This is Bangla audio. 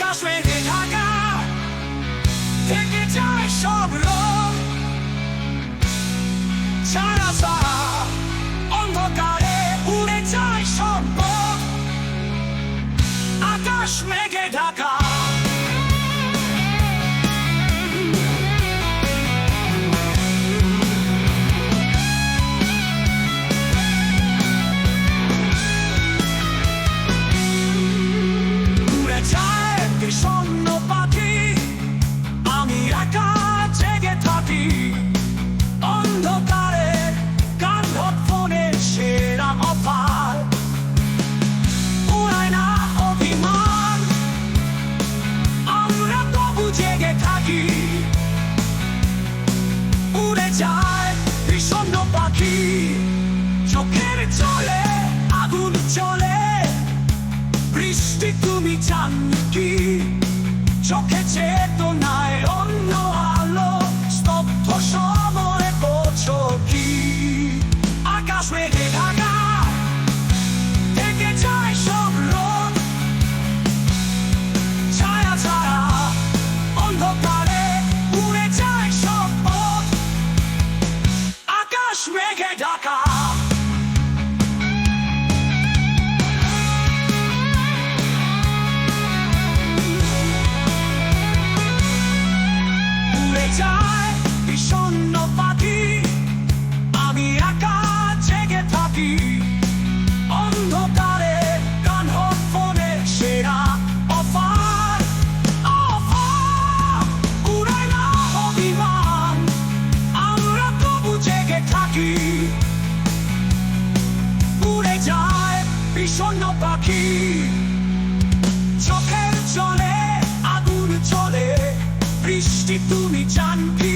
আকাশ মেঘে ঢাকা, থেকে যায় সব রং, ছায়া ছায়া অন্ধকারে উড়ে যায় সব পথ। আকাশ মেঘে ঢাকা, উড়ে যায় বিষণ্ণ পাখি, আমি একা জেগে থাকি। অন্ধকারে কাঁধ ফোনের সেরা অফার, উড়ায় না অভিমান, আমরা তবু জেগে থাকি। উড়ে যায় বিষণ্ণ পাখি, চোখের চলে আগুন চলে, বৃষ্টি তুমি জানো কি? চোখে চেতনায় অন্য আলো, স্তব্ধ সময় বোঝো কি? আকাশ মেঘে ঢাকা, থেকে যায় সব রোদ, ছায়া ছায়া অন্ধকারে উড়ে যায় সব পথ। আকাশ মেঘে ঢাকা, উড়ে যায় বিষণ্ণ পাখি, আমি একা জেগে থাকি। অন্ধকারে কান ফোনে সেরা অফার, অফার, উড়ায় না অভিমান, আমরা তবু জেগে থাকি। উড়ে যায় বিষণ্ণ পাখি, চোখের জলে আগুন চলে, বৃষ্টি তুমি জানো কি?